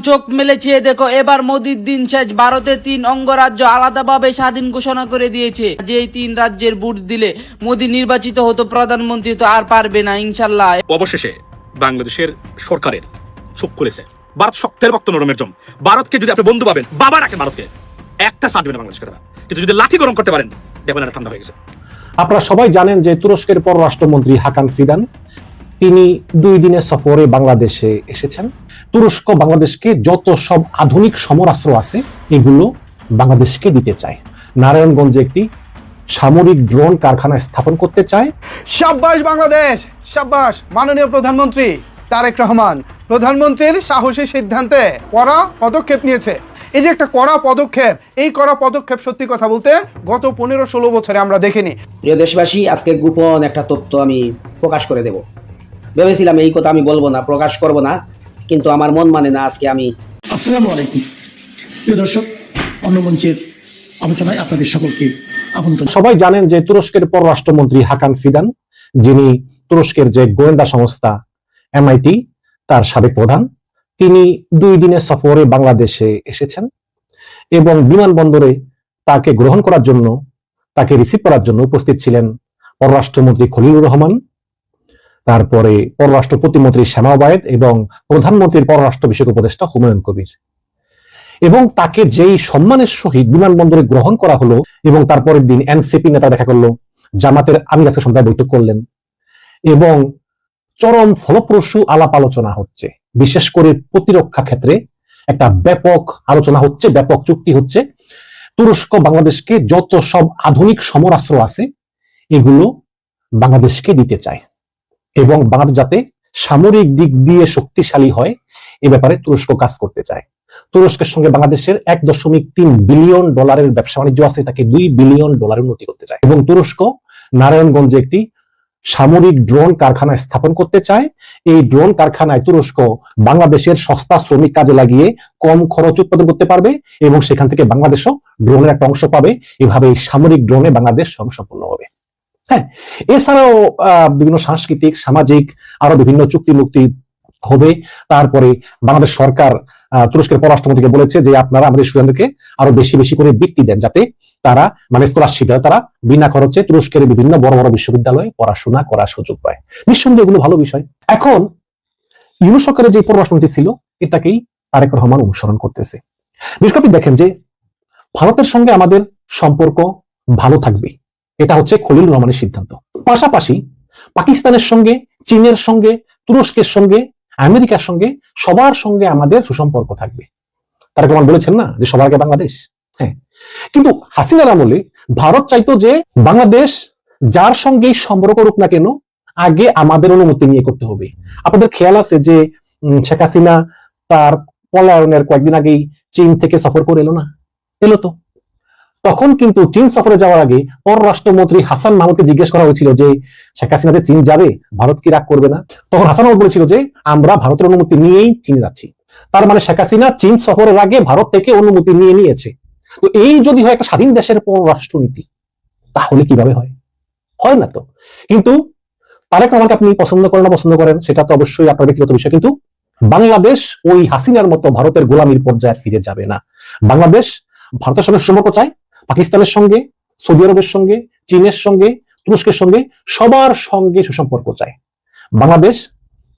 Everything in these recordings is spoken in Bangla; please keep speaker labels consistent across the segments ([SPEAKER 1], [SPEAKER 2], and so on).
[SPEAKER 1] চোখ মেলেছে দেখো, এবার মোদির দিন শেষ। ভারতের 3 অঙ্গরাজ্য আলাদাভাবে স্বাধীন ঘোষণা করে দিয়েছে। যেই 3 রাজ্যের ভোট দিলে মোদি নির্বাচিত হতো প্রধানমন্ত্রী, তো আর পারবে না ইনশাল্লাহ।
[SPEAKER 2] অবশেষে বাংলাদেশের সরকারের চোখ খুলেছে। ভারত শক্তের ভক্ত নরমের জম। ভারতকে যদি আপনি বন্ধু পাবেন, বাবা রাখেন ভারতকে, একটা সাথ দেবেন বাংলাদেশকে তারা। কিন্তু যদি লাঠি গরম করতে পারেন, দেখবেন এটা ঠান্ডা হয়ে গেছে।
[SPEAKER 3] আপনারা সবাই জানেন যে তুরস্কের পররাষ্ট্রমন্ত্রী হাকান ফিদান তিনি 2 দিনের সফরে বাংলাদেশে এসেছেন। তুরস্ক বাংলাদেশকে যত সব আধুনিক সমরাস্ত্র আছে এগুলো বাংলাদেশকে দিতে চায়। নারায়ণগঞ্জে একটি সামরিক ড্রোন কারখানা স্থাপন করতে চায়।
[SPEAKER 4] শাবাশ বাংলাদেশ, শাবাশ মাননীয় প্রধানমন্ত্রী তারেক রহমান। প্রধানমন্ত্রীর সাহসী সিদ্ধান্তে কড়া পদক্ষেপ নিয়েছে। এই যে একটা কড়া পদক্ষেপ, এই কড়া পদক্ষেপ সত্যি কথা বলতে গত 15-16 বছরে আমরা দেখিনি।
[SPEAKER 5] প্রিয় দেশবাসী, আজকে গোপন একটা তথ্য আমি প্রকাশ করে দেব। ভেবেছিলাম এই কথা আমি বলবো না, প্রকাশ করব না, কিন্তু আমার মন মানে না। আজকে আমি
[SPEAKER 6] আসসালামু আলাইকুম প্রিয় দর্শক, অন্য মঞ্চের আলোচনায় আপনাদের সকলকে আমন্ত্রণ।
[SPEAKER 3] সবাই জানেন যে তুরস্কের পররাষ্ট্রমন্ত্রী হাকান ফিদান, যিনি তুরস্কের যে গোয়েন্দা সংস্থা MIT তার সাবেক প্রধান, তিনি 2 দিনের সফরে বাংলাদেশে এসেছেন এবং বিমানবন্দরে তাকে গ্রহণ করার জন্য, তাকে রিসিভ করার জন্য উপস্থিত ছিলেন পররাষ্ট্রমন্ত্রী খলিলুর রহমান, তারপরে পররাষ্ট্র প্রতিমন্ত্রী শ্যামা ওবায়েদ এবং প্রধানমন্ত্রীর পররাষ্ট্র বিষয়ক উপদেষ্টা হুমায়ুন কবির। এবং তাকে যেই সম্মানের সহিত বিমানবন্দরে গ্রহণ করা হলো এবং তারপরের দিন এনসিপি নেতা দেখা করলো, জামাতের আমির আজকে সন্ধ্যায় বৈঠক করলেন এবং চরম ফলপ্রসূ আলাপ আলোচনা হচ্ছে। বিশেষ করে প্রতিরক্ষা ক্ষেত্রে একটা ব্যাপক আলোচনা হচ্ছে, ব্যাপক চুক্তি হচ্ছে। তুরস্ক বাংলাদেশকে যত সব আধুনিক সমরাস্ত্র আছে এগুলো বাংলাদেশকে দিতে চায় এবং বাংলাদেশ যাতে সামরিক দিক দিয়ে শক্তিশালী হয় এ ব্যাপারে তুরস্ক কাজ করতে চায়। তুরস্কের সঙ্গে বাংলাদেশের $1.3 বিলিয়ন ব্যবসা বাণিজ্য আছে, এটাকে $2 বিলিয়ন উন্নতি করতে চায়। এবং তুরস্ক নারায়ণগঞ্জে একটি সামরিক ড্রোন কারখানা স্থাপন করতে চায়। এই ড্রোন কারখানায় তুরস্ক বাংলাদেশের সস্তা শ্রমিক কাজে লাগিয়ে কম খরচ উৎপাদন করতে পারবে এবং সেখান থেকে বাংলাদেশও ড্রোনের একটা অংশ পাবে। এভাবে এই সামরিক ড্রোনে বাংলাদেশ স্বয়ংসম্পূর্ণ হবে। হ্যাঁ, এছাড়াও বিভিন্ন সাংস্কৃতিক, সামাজিক আরো বিভিন্ন চুক্তি মুক্তি হবে। তারপরে বাংলাদেশ সরকার তুরস্কের পররাষ্ট্রমন্ত্রীকে বলেছে যে আপনারা আমাদের স্টুডেন্টদেরকে আরো বেশি বেশি করে বৃত্তি দেন, যাতে তারা স্কলারশিপ, তারা বিনা খরচে তুরস্কের বিভিন্ন বড় বড় বিশ্ববিদ্যালয়ে পড়াশোনা করার সুযোগ পায়। নিঃসন্দেহে এগুলো ভালো বিষয়। এখন ইউনূস সরকারের যে পররাষ্ট্রমন্ত্রী ছিল এটাকেই তারেক রহমান অনুসরণ করতেছে। বিশেষ করে দেখেন যে ভারতের সঙ্গে আমাদের সম্পর্ক ভালো থাকবে, এটা হচ্ছে খলিল রহমানের সিদ্ধান্ত। পাশাপাশি পাকিস্তানের সঙ্গে, চীনের সঙ্গে, তুরস্কের সঙ্গে, আমেরিকার সঙ্গে, সবার সঙ্গে আমাদের সুসম্পর্ক থাকবে। তারেক রহমান বলেছেন না যে সবার আগে বাংলাদেশ। হ্যাঁ, কিন্তু হাসিনার আমলে ভারত চাইতো যে বাংলাদেশ যার সঙ্গেই সম্পর্ক করুক না কেন আগে আমাদের অনুমতি নিয়ে করতে হবে। আপনাদের খেয়াল আছে যে শেখ হাসিনা তার পলায়নের কয়েকদিন আগেই চীন থেকে সফর করে এলো না? এলো তো। তখন কিন্তু চীন সফরে যাওয়ার আগে পররাষ্ট্রমন্ত্রী হাসান মাহমুদকে জিজ্ঞেস করা হয়েছিল যে শেখ হাসিনা যে চীন যাবে, ভারত কি রাগ করবে না? তখন হাসান মাহমুদ বলেছিল যে আমরা ভারতের অনুমতি নিয়েই চীন যাচ্ছি। তার মানে শেখ হাসিনা চীন সফরের আগে ভারত থেকে অনুমতি নিয়ে নিয়েছে। তো এই যদি হয় একটা স্বাধীন দেশের পররাষ্ট্রনীতি, তাহলে কিভাবে হয়? হয় না তো। কিন্তু তারেক রহমানকে আপনি পছন্দ করেন না পছন্দ করেন সেটা তো অবশ্যই আপনার ব্যক্তিগত বিষয়, কিন্তু বাংলাদেশ ওই হাসিনার মতো ভারতের গোলামির পর্যায়ে ফিরে যাবে না। বাংলাদেশ ভারতের সঙ্গে সম্পর্ক চায়, পাকিস্তানের সঙ্গে, সৌদি আরবের সঙ্গে, চীনের সঙ্গে, তুরস্কের সঙ্গে, সবার সঙ্গে সুসম্পর্ক চায়। বাংলাদেশ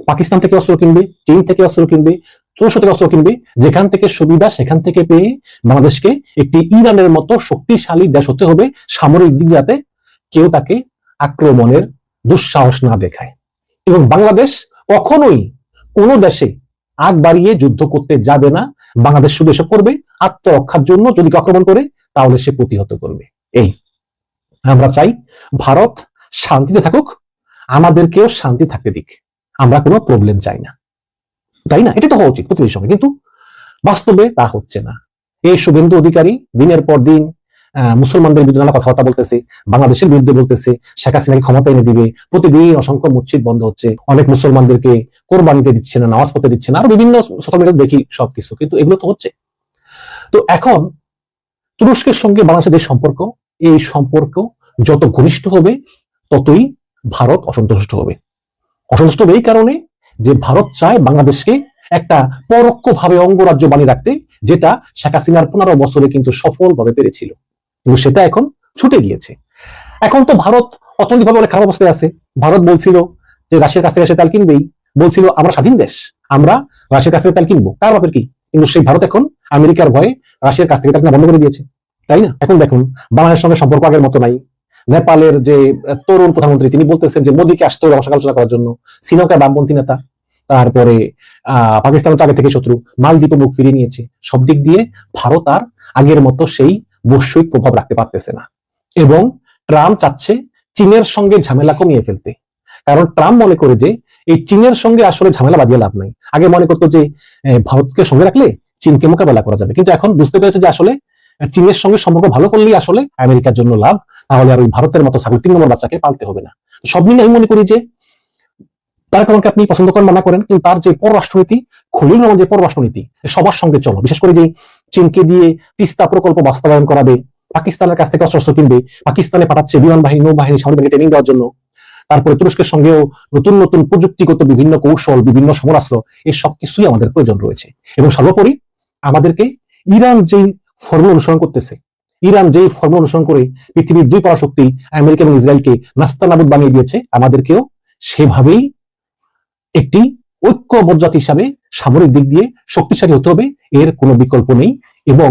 [SPEAKER 3] পাকিস্তান থেকে অস্ত্র কিনবে, চীন থেকে অস্ত্র কিনবে, তুরস্ক থেকে অস্ত্র কিনবে, যেখান থেকে সুবিধা সেখান থেকে পেয়ে বাংলাদেশকে একটি ইরানের মতো শক্তিশালী দেশ হতে হবে সামরিক দিক, যাতে কেউ তাকে আক্রমণের দুঃসাহস না দেখায়। এবং বাংলাদেশ কখনোই কোনো দেশে আগ বাড়িয়ে যুদ্ধ করতে যাবে না। বাংলাদেশ শুধু এসব করবে আত্মরক্ষার জন্য, যদি আক্রমণ করে তাহলে সে প্রতিহত করবে। এই আমরা চাই ভারত শান্তিতে থাকুক, আমাদেরকেও শান্তি থাকতে দিক, আমরা কোনো প্রবলেম চাই না, তাই না? এটা তো হওয়া উচিত প্রতিবেশীর সঙ্গে, কিন্তু বাস্তবে তা হচ্ছে না। এই শুভেন্দু অধিকারী দিনের পর দিন মুসলমানদের বিরুদ্ধে নানা কথাবার্তা বলতেছে, বাংলাদেশের বিরুদ্ধে বলতেছে, শেখ হাসিনাকে ক্ষমতা এনে দিবে, প্রতিদিন অসংখ্য মসজিদ বন্ধ হচ্ছে, অনেক মুসলমানদেরকে কোরবানিতে দিচ্ছে না, নামাজ পড়তে দিচ্ছে না, আরো বিভিন্ন সোশ্যাল মিডিয়াতে দেখি সবকিছু, কিন্তু এগুলো তো হচ্ছে। তো এখন তুরস্কের সঙ্গে বাংলাদেশের যে সম্পর্ক, এই সম্পর্ক যত ঘনিষ্ঠ হবে ততই ভারত অসন্তুষ্ট হবে। অসন্তুষ্ট হবে এই কারণে যে ভারত চায় বাংলাদেশকে একটা পরোক্ষভাবে অঙ্গরাজ্য বানিয়ে রাখতে, যেটা শেখ হাসিনার 15 বছরে কিন্তু সফলভাবে পেরেছিল, কিন্তু সেটা এখন ছুটে গিয়েছে। এখন তো ভারত অর্থনৈতিকভাবে অনেক খারাপ অবস্থায় আছে। ভারত বলছিল যে রাশিয়ার কাছ থেকে সে তেল কিনবেই, বলছিল আমরা স্বাধীন দেশ, আমরা রাশিয়ার কাছ থেকে তেল কিনবো, কার বাপের কি। কিন্তু সেই ভারত এখন আমেরিকার ভয়ে রাশিয়ার কাছ থেকে তেল কেনা বন্ধ করে দিয়েছে, তাই না? এখন দেখুন বাংলাদেশের সঙ্গে সম্পর্ক আগের মতো নাই। নেপালের যে তরুণ প্রধানমন্ত্রী, তিনি বলতেছেন যে মোদীকে আসতে হবে আমার সঙ্গে আলোচনা করার জন্য। শ্রীলঙ্কায় বামপন্থী নেতা, তারপরে পাকিস্তানও তো আগে থেকে শত্রু, মালদ্বীপও মুখ ফিরিয়ে নিয়েছে। সব দিক দিয়ে ভারত আর আগের মতো সেই বৈশ্বিক প্রভাব রাখতে পারতেছে না, এবং ট্রাম্প চাচ্ছে চীনের সঙ্গে ঝামেলা কমিয়ে ফেলতে। কারণ ট্রাম্প মনে করে যে এই চীনের সঙ্গে আসলে ঝামেলা বাঁধিয়ে লাভ নাই। আগে মনে করতো যে ভারতকে সঙ্গে রাখলে চীনকে মোকাবেলা করা যাবে, কিন্তু এখন বুঝতে পেরেছে যে আসলে চীনের সঙ্গে সম্পর্ক ভালো করলেই আসলে আমেরিকার জন্য লাভ, তাহলে আর ওই ভারতের মতো ছাগল 3 নম্বর বাচ্চাকে পালতে হবে না। সব মিলে আমি মনে করি যে তার কারণকে আপনি পছন্দ করেন মানা করেন, কিন্তু তার যে পররাষ্ট্রনীতি, খলিল রহমান যে পররাষ্ট্রনীতি, সবার সঙ্গে চলো, বিশেষ করে যে চীনকে দিয়ে তিস্তা প্রকল্প বাস্তবায়ন করাবে, পাকিস্তানের কাছ থেকে অস্ত্র কিনবে, পাকিস্তানে পাঠাচ্ছে বিমান বাহিনী, নৌবাহিনী, সামরিক বাহিনী ট্রেনিং দেওয়ার জন্য, তারপরে তুরস্কের সঙ্গেও নতুন নতুন প্রযুক্তিগত বিভিন্ন কৌশল, বিভিন্ন সমরাস্ত্র, এই সব কিছুই আমাদের প্রয়োজন রয়েছে। এবং সর্বোপরি আমাদেরকে ইরান যেই ফর্মুলা অনুসরণ করতেছে, ইরান যেই ফর্মুলা অনুসরণ করে পৃথিবীর 2 পরাশক্তি আমেরিকা এবং ইসরায়েলকে নাস্তানাবুদ বানিয়ে দিয়েছে, আমাদেরকেও সেভাবেই একটি ঐক্যবদ্ধ জাতি হিসাবে সামরিক দিক দিয়ে শক্তিশালী হতে হবে, এর কোনো বিকল্প নেই। এবং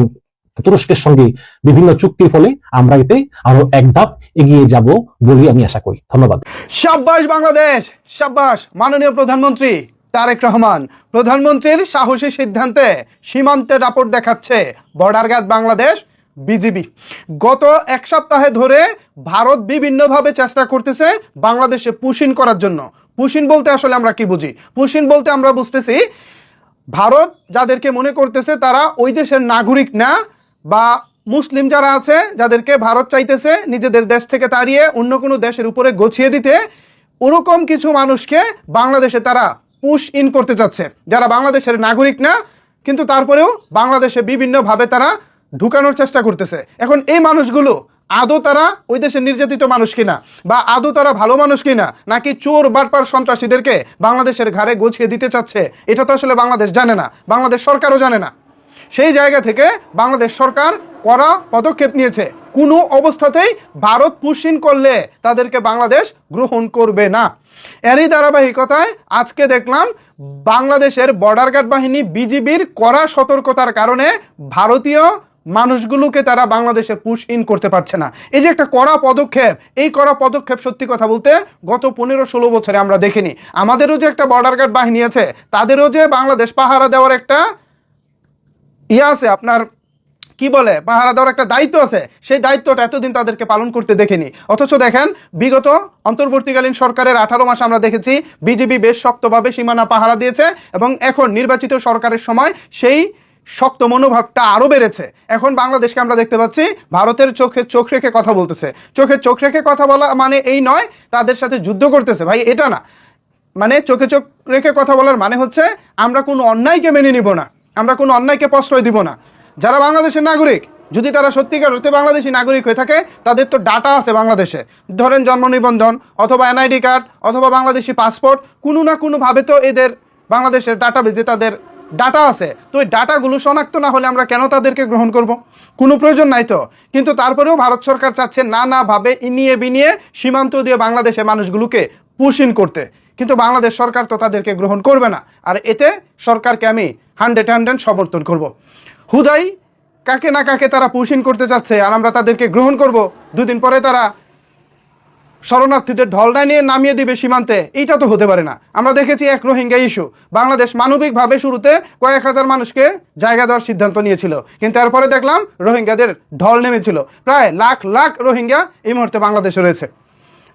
[SPEAKER 3] তুরস্কের সঙ্গে বিভিন্ন চুক্তির ফলে আমরা এতে আরো এক ধাপ এগিয়ে যাব বলে আমি আশা করি। ধন্যবাদ।
[SPEAKER 4] সাব্বাস বাংলাদেশ, সাব্বাস মাননীয় প্রধানমন্ত্রী তারেক রহমান। প্রধানমন্ত্রীর সাহসী সিদ্ধান্তে সীমান্তে দাপট দেখাচ্ছে বর্ডার গার্ড বাংলাদেশ বিজিবি। গত 1 সপ্তাহে ধরে ভারত বিভিন্নভাবে চেষ্টা করতেছে বাংলাদেশে পুশিন করার জন্য। পুশিন বলতে আসলে আমরা কি বুঝি? পুশিন বলতে আমরা বুঝতেছি ভারত যাদেরকে মনে করতেছে তারা ওই দেশের নাগরিক না, বা মুসলিম যারা আছে যাদেরকে ভারত চাইতেছে নিজেদের দেশ থেকে তাড়িয়ে অন্য কোনো দেশের উপরে গছিয়ে দিতে, ওরকম কিছু মানুষকে বাংলাদেশে তারা পুশ ইন করতে চাচ্ছে, যারা বাংলাদেশের নাগরিক না, কিন্তু তারপরেও বাংলাদেশে বিভিন্নভাবে তারা ঢুকানোর চেষ্টা করতেছে। এখন এই মানুষগুলো আদৌ তারা ওই দেশের নির্যাতিত মানুষ কিনা, বা আদৌ তারা ভালো মানুষ কিনা, নাকি চোর বাটপার সন্ত্রাসীদেরকে বাংলাদেশের ঘাড়ে গছিয়ে দিতে চাচ্ছে, এটা তো আসলে বাংলাদেশ জানে না, বাংলাদেশ সরকারও জানে না। সেই জায়গা থেকে বাংলাদেশ সরকার কড়া পদক্ষেপ নিয়েছে। কোনো অবস্থাতেই ভারত পুশিন করলে তাদেরকে বাংলাদেশ গ্রহণ করবে না। এরই ধারাবাহিকতায় আজকে দেখলাম বাংলাদেশের বর্ডার গার্ড বাহিনী বিজিবির কড়া সতর্কতার কারণে ভারতীয় মানুষগুলোকে তারা বাংলাদেশে পুশ ইন করতে পারছে না। এই যে একটা কড়া পদক্ষেপ, এই কড়া পদক্ষেপ সত্যি কথা বলতে গত 15-16 বছরে আমরা দেখিনি। আমাদেরও যে একটা বর্ডার গার্ড বাহিনী আছে, তাদেরও যে বাংলাদেশ পাহারা দেওয়ার একটা আছে, আপনার কি বলে, পাহারা দেওয়ার একটা দায়িত্ব আছে, সেই দায়িত্বটা এতদিন তাদেরকে পালন করতে দেখেনি। অথচ দেখেন বিগত অন্তর্বর্তীকালীন সরকারের 18 মাস আমরা দেখেছি বিজিবি বেশ শক্তভাবে সীমানা পাহারা দিয়েছে, এবং এখন নির্বাচিত সরকারের সময় সেই শক্ত মনোভাবটা আরও বেড়েছে। এখন বাংলাদেশকে আমরা দেখতে পাচ্ছি ভারতের চোখে চোখ রেখে কথা বলতেছে। চোখে চোখ রেখে কথা বলা মানে এই নয় তাদের সাথে যুদ্ধ করতেছে, ভাই এটা না। মানে চোখে চোখ রেখে কথা বলার মানে হচ্ছে আমরা কোনো অন্যায়কে মেনে নিব না, আমরা কোনো অন্যায়কে প্রশ্রয় দিব না। যারা বাংলাদেশের নাগরিক, যদি তারা সত্যিকার অর্থে বাংলাদেশি নাগরিক হয়ে থাকে, তাদের তো ডাটা আছে বাংলাদেশে, ধরেন জন্ম নিবন্ধন অথবা এনআইডি কার্ড অথবা বাংলাদেশি পাসপোর্ট, কোনো না কোনোভাবে তো এদের বাংলাদেশের ডাটাবেজে তাদের ডাটা আছে। তো ওই ডাটাগুলো শনাক্ত না হলে আমরা কেন তাদেরকে গ্রহণ করব? কোনো প্রয়োজন নাই তো। কিন্তু তারপরেও ভারত সরকার চাচ্ছে নানাভাবে ইনিয়ে বিনিয়ে সীমান্ত দিয়ে বাংলাদেশে মানুষগুলোকে পুশ ইন করতে, কিন্তু বাংলাদেশ সরকার তো তাদেরকে গ্রহণ করবে না। আর এতে সরকারকে আমি 100% সমর্থন করব। হুদাই কাকে না কাকে তারা পুশ ইন করতে চাচ্ছে, আর আমরা তাদেরকে গ্রহণ করব। 2 দিন পরে তারা শরণার্থীদের ঢলডায় নিয়ে নামিয়ে দিবে সীমান্তে, এইটা তো হতে পারে না। আমরা দেখেছি এক রোহিঙ্গা ইস্যু, বাংলাদেশ মানবিকভাবে শুরুতে কয়েক হাজার মানুষকে জায়গা দেওয়ার সিদ্ধান্ত নিয়েছিল, কিন্তু এরপরে দেখলাম রোহিঙ্গাদের ঢল নেমেছিল। প্রায় লাখ লাখ রোহিঙ্গা এই মুহূর্তে বাংলাদেশে রয়েছে,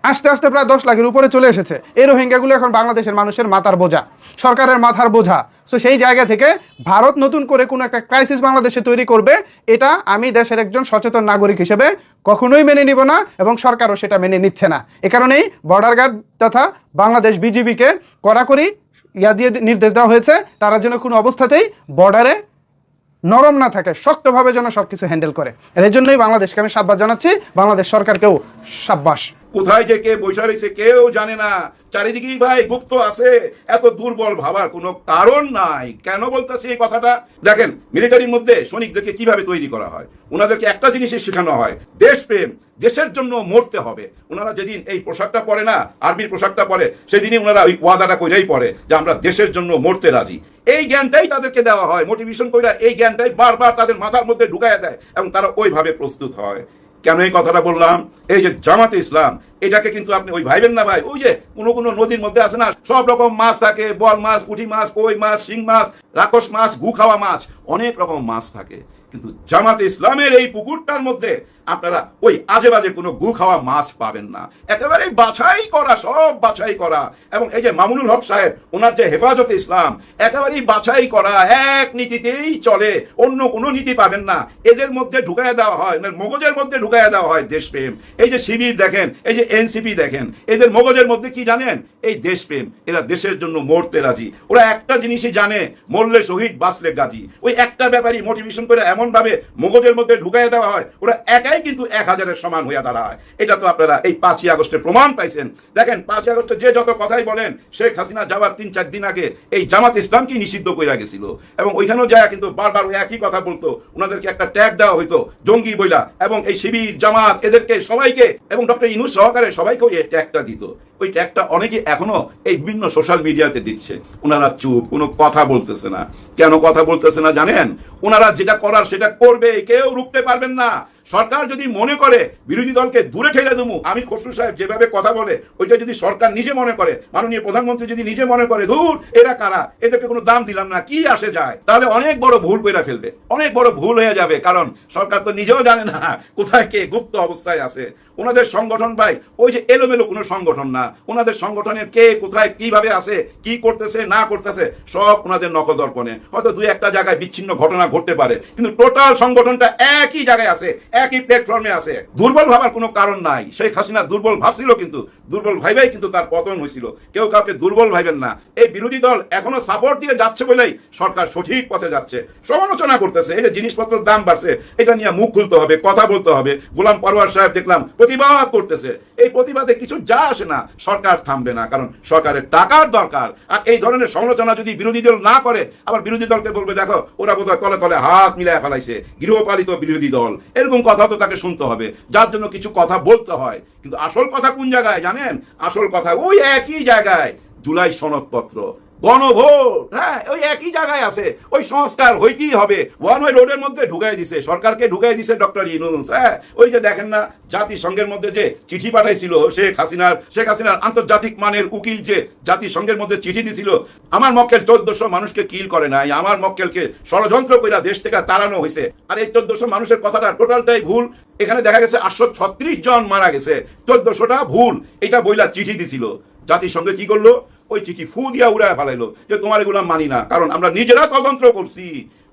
[SPEAKER 4] আস্তে আস্তে প্রায় 10 লাখের উপরে চলে এসেছে। এই রোহিঙ্গাগুলো এখন বাংলাদেশের মানুষের মাথার বোঝা, সরকারের মাথার বোঝা। সো সেই জায়গা থেকে ভারত নতুন করে কোনো একটা ক্রাইসিস বাংলাদেশে তৈরি করবে, এটা আমি দেশের একজন সচেতন নাগরিক হিসেবে কখনোই মেনে নিব না, এবং সরকারও সেটা মেনে নিচ্ছে না। এ কারণেই বর্ডার গার্ড তথা বাংলাদেশ বিজিবিকে কড়াকড়ি দিয়ে নির্দেশ দেওয়া হয়েছে, তারা যেন কোনো অবস্থাতেই বর্ডারে নরম না থাকে, শক্তভাবে যেন সব কিছু হ্যান্ডেল করে। এর জন্যই বাংলাদেশকে আমি সাধুবাদ জানাচ্ছি, বাংলাদেশ সরকারকেও সাব্বাস।
[SPEAKER 7] কোথায় যে কে বসে রয়েছে কেউ জানে না, চারিদিকেই ভাই গুপ্ত আছে। এত দুর্বল ভাবার কোনো কারণ নাই। কেন বলতেছি এই কথাটা? দেখেন, মিলিটারির মধ্যে সৈনিকদেরকে কিভাবে তৈরি করা হয়, ওনাদেরকে একটা জিনিসই শেখানো হয়, দেশপ্রেম, দেশের জন্য মরতে হবে। ওনারা যেদিন এই পোশাকটা পরে না, আর্মির পোশাকটা পরে, সেদিনই ওনারা ওই ওয়াদাটা কইরাই পরে যে আমরা দেশের জন্য মরতে রাজি। এই জ্ঞানটাই তাদেরকে দেওয়া হয়, মোটিভেশন কইরা এই জ্ঞানটাই বারবার তাদের মাথার মধ্যে ঢুকাইয়া দেয় এবং তারা ওইভাবে প্রস্তুত হয়। কেন এই কথাটা বললাম? এই যে জামাতে ইসলাম, এটাকে কিন্তু আপনি ওই ভাইবেন না ভাই, ওই যে কোনো নদীর মধ্যে আছে না, সব রকম মাছ থাকে, বল মাছ, পুঁটি মাছ, কই মাছ, শিং মাছ, রাক্ষস মাছ, গু খাওয়া মাছ, অনেক রকম মাছ থাকে। কিন্তু জামাতে ইসলামের এই পুকুরটার মধ্যে আপনারা ওই আজে বাজে কোনো গু খাওয়া মাছ পাবেন না। একেবারে বাছাই করা, সব বাছাই করা। এবং এই যে মামুনুল হক সাহেব, ওনার যে হেফাজতে ইসলাম, একেবারেই বাছাই করা, এক নীতিতেই চলে, অন্য কোনো নীতি পাবেন না। এদের মধ্যে ঢুকাইয়া দেওয়া হয়, মগজের মধ্যে ঢুকাইয়া দেওয়া হয় দেশপ্রেম। এই যে শিবির দেখেন, এই যে এনসিপি দেখেন, এদের মগজের মধ্যে কি জানেন? এই দেশপ্রেম। এরা দেশের জন্য মরতে রাজি। ওরা একটা জিনিসই জানে, মরলে শহীদ, বাঁচলে গাজী। ওই একটা ব্যাপারই মোটিভেশন করে এমন ভাবে মগজের মধ্যে ঢুকাইয়া দেওয়া হয়, ওরা একাই কিন্তু 1000-এর সমান হইয়া দাঁড়ায়। এটা তো আপনারা এই 5ই আগস্টে প্রমাণ পাইছেন। দেখেন, 5ই আগস্টে যে যত কথাই বলেন, শেখ হাসিনা যাওয়ার 3-4 দিন আগে এই জামাত ইসলামকে নিষিদ্ধ কইরা গেছিল এবং ওইখানেও যায় কিন্তু বারবার ওই একই কথা বলতো। ওনাদেরকে একটা ট্যাগ দেওয়া হইতো জঙ্গি বইলা, এবং এই শিবির, জামাত, এদেরকে সবাইকে, এবং ডক্টর ইউনূস সহকারে সবাইকে ওই ট্যাগটা দিত। ওই ট্যাগটা অনেকে এখনো এই বিভিন্ন সোশ্যাল মিডিয়াতে দিচ্ছে। ওনারা চুপ, কোনো কথা বলতেছে না। কেন কথা বলতেছে না জানেন? ওনারা যেটা করার সেটা করবে, কেউ রুখতে পারবেন না। সরকার যদি মনে করে বিরোধী দলকে দূরে ঠেলে দেবো, আমির খসরু সাহেব যেভাবে কথা বলে, ওইটা যদি সরকার নিজে মনে করে, মাননীয় প্রধানমন্ত্রী যদি নিজে মনে করে ধুর এরা কারা, এদেরকে কোনো দাম দিলাম না, কি আসে যায়, তাহলে অনেক বড় ভুল করে ফেলবে, অনেক বড় ভুল হয়ে যাবে। কারণ সরকার তো নিজেও জানে না কোথায় কে গুপ্ত অবস্থায় আছে। ওনাদের সংগঠন ভাই ওই যে এলোমেলো কোনো সংগঠন না। ওনাদের সংগঠনের কে কোথায় কিভাবে আছে, কি করতেছে না করতেছে, সব ওনাদের নখদর্পণে। হয়তো 2-1টা জায়গায় বিচ্ছিন্ন ঘটনা ঘটতে পারে, কিন্তু টোটাল সংগঠনটা একই জায়গায় আছে, একই প্ল্যাটফর্মে আছে। দুর্বল ভাবার কোনো কারণ নাই। শেখ হাসিনা দুর্বল ভাবছিল, কিন্তু দুর্বল ভাইবাই কিন্তু তার পতন হয়েছিল। কেউ কাউকে দুর্বল ভাইবেন না। এই বিরোধী দল এখনো সাপোর্ট দিয়ে যাচ্ছে বলেই সরকার সঠিক পথে যাচ্ছে। সমালোচনা করতেছে, এই যে জিনিসপত্রের দাম বাড়ছে, এটা নিয়ে মুখ খুলতে হবে, কথা বলতে হবে। গোলাম পরোয়ার সাহেব দেখলাম প্রতিবাদ করতেছে। এই প্রতিবাদে কিছু যা আসে না, সরকার থামবে না, কারণ সরকারের টাকার দরকার। আর এই ধরনের সমালোচনা যদি বিরোধী দল না করে, আবার বিরোধী দলকে বলবে দেখো ওরা বোধহয় তলে তলে হাত মিলায় ফেলাইছে, গৃহপালিত বিরোধী দল, এরকম কথা তো তাকে শুনতে হবে, যার জন্য কিছু কথা বলতে হয়। কিন্তু আসল কথা কোন জায়গায় জানেন? আসল কথা ওই একই জায়গায়, জুলাই সনদপত্র, গণভোট, হ্যাঁ ওই একই জায়গায় আছে। ওই সংস্কার হইতেই হবে। ওয়ান ওয়ে রোডের মধ্যে ঢুকাই দিছে, সরকারকে ঢুকাই দিছে ডক্টর ইউনূস। হ্যাঁ, ওই যে দেখেন না, জাতিসংঘের মধ্যে যে চিঠি পাঠাইছিল শেখ হাসিনার আন্তর্জাতিক মানের উকিল, যে জাতিসংঘের মধ্যে চিঠি দিছিল, আমার মক্কেল 1400 মানুষকে কিল করে নাই, আমার মক্কেলকে ষড়যন্ত্র কইরা দেশ থেকে তাড়ানো হয়েছে। আর এই 1400 মানুষের কথাটা টোটালটাই ভুল। এখানে দেখা গেছে 836 জন মারা গেছে, 1400টা ভুল। এটা বইলা চিঠি দিছিল। জাতিসংঘে কি করলো? ওই চিঠি ফু দিয়া উড়ায় ফেলাইলো যে তোমার এগুলা মানি না, কারণ আমরা নিজেরা তদন্ত করছি।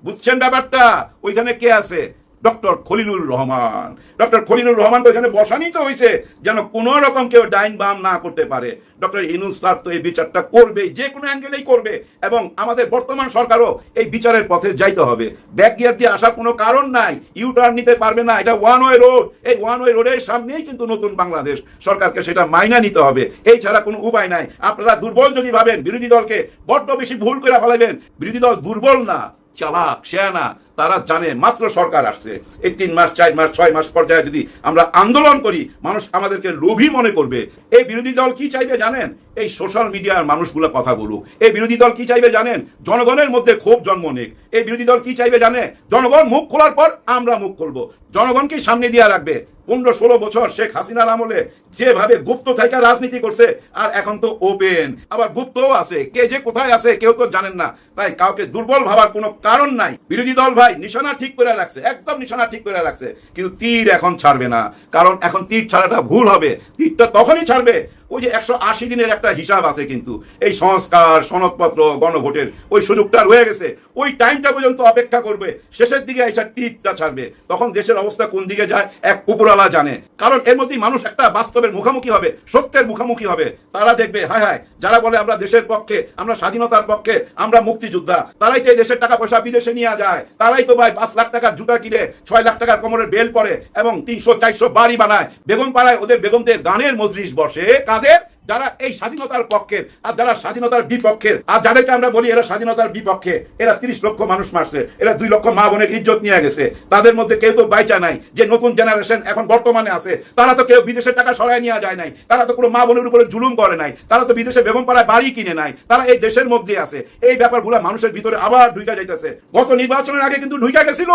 [SPEAKER 7] বুঝছেন ব্যাপারটা? ওইখানে কে আছে? ডক্টর খলিলুর রহমান। ডক্টর খলিলুর রহমান তো এখানে বসানিত হয়েছে যেন কোনো রকম কেউ ডাইন বাম না করতে পারে। ডক্টর ইউনূস স্যার তো এই বিচারটা করবেই, যে কোনো অ্যাঙ্গেলেই করবে, এবং আমাদের বর্তমান সরকারও এই বিচারের পথে যাইতে হবে। ব্যাক গিয়ার দিয়ে আসার কোনো কারণ নাই, ইউ টার্ন নিতে পারবে না। এটা ওয়ান ওয়ে রোড। এই ওয়ান ওয়ে রোডের সামনেই কিন্তু নতুন বাংলাদেশ। সরকারকে সেটা মাইনা নিতে হবে, এই ছাড়া কোনো উপায় নাই। আপনারা দুর্বল যদি ভাবেন বিরোধী দলকে, বড্ড বেশি ভুল করে ফেলাবেন। বিরোধী দল দুর্বল না, চালাক, শেয়ানা। তারা জানে মাত্র সরকার আসছে, এই 3 মাস 4 মাস 6 মাস পর্যায়ে যদি আমরা আন্দোলন করি, মানুষ আমাদেরকে লোভী মনে করবে। এই বিরোধী দল কি চাইবে জানেন? এই সোশ্যাল মিডিয়ার মানুষগুলো কথা বলুক। এই বিরোধী দল কি চাইবে জানেন? জনগণের মধ্যে ক্ষোভ জন্ম নিক। এই বিরোধী দল কি চাইবে জানে? জনগণ মুখ খোলার পর আমরা মুখ খুলবো। জনগণকে সামনে দিয়ে রাখবে। 15-16 বছর শেখ হাসিনার আমলে যেভাবে গুপ্ত থেকে রাজনীতি করছে, আর এখন তো ওপেন, আবার গুপ্তও আছে। কে যে কোথায় আছে কেউ তো জানেন না। তাই কাউকে দুর্বল ভাবার কোনো কারণ নাই। বিরোধী দল ভাই নিশানা ঠিক করে রাখছে, একদম নিশানা ঠিক করে রাখছে, কিন্তু তীর এখন ছাড়বে না। কারণ এখন তীর ছাড়াটা ভুল হবে। তীরটা তখনই ছাড়বে ওই যে 180 দিনের একটা হিসাব আছে, কিন্তু এই সংস্কার, সনদপত্র, গণভোটের ওই সুযোগটা রয়ে গেছে। ওই টাইমটা পর্যন্ত অপেক্ষা করবে, শেষের দিকে এসে টিপটা ছাড়বে। তখন দেশের অবস্থা কোন দিকে যায় এক উপরওয়ালা জানে। কারণ এর মধ্যেই মানুষ একটা বাস্তবের মুখোমুখি হবে, সত্যের মুখোমুখি হবে। তারা দেখবে হায় হায়, যারা বলে আমরা দেশের পক্ষে, আমরা স্বাধীনতার পক্ষে, আমরা মুক্তিযোদ্ধা, তারাই তো এই দেশের টাকা পয়সা বিদেশে নিয়ে যায়। তারাই তো ভাই 5 লাখ টাকার জুতা কিনে 6 লাখ টাকার কোমরের বেল পরে এবং 300-400 বাড়ি বানায়। বেগম পাড়ায় ওদের বেগমদের গানের মজলিস বসে। কাদের? যারা এই স্বাধীনতার পক্ষের আর যারা স্বাধীনতার বিপক্ষের। আর যাদেরকে আমরা বলি এরা স্বাধীনতার বিপক্ষে, এরা 30 লক্ষ মানুষ মারছে, এরা 2 লক্ষ মা বোনের ইজ্জত নিয়ে গেছে। তাদের মধ্যে কেউ তো বাইচা নাই। যে নতুন জেনারেশন এখন বর্তমানে আছে, তারা তো কেউ বিদেশের টাকা সরায় নিয়ে যায় নাই, তারা তো কোনো মা বোনের উপরে জুলুম করে নাই, তারা তো বিদেশে বেগম পাড়ায় বাড়ি কিনে নাই, তারা এই দেশের মধ্যে আছে। এই ব্যাপারগুলো মানুষের ভিতরে আবার ঢুইকা যাইতেছে। গত নির্বাচনের আগে কিন্তু ঢুইকা গেছিল,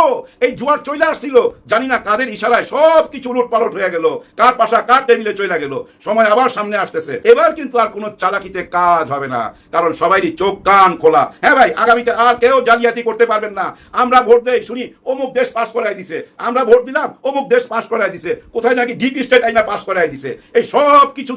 [SPEAKER 7] এই জুয়ার চলে আসছিল, জানি না কাদের ইশারায় সব কিছু উলট পালট হয়ে গেল, কার পাশা কার টেবিলে চলে গেল। সময় আবার সামনে আসতেছে। এবার কিন্তু আর কোনো চালাকিতে কাজ হবে না, কারণ সবাইরই চোখ কান খোলা। হ্যাঁ ভাই, আগামীতে আর কেউ জালিয়াতি করতে পারবেন না। আমরা ভোট দেই, শুনি অমুক দেশ পাস করাই দিছে, আমরা ভোট দিলাম অমুক দেশ পাস করাই দিছে, কোথায় নাকি ডিপ স্টেট আইনা পাস করাই দিছে। এই সব কিছু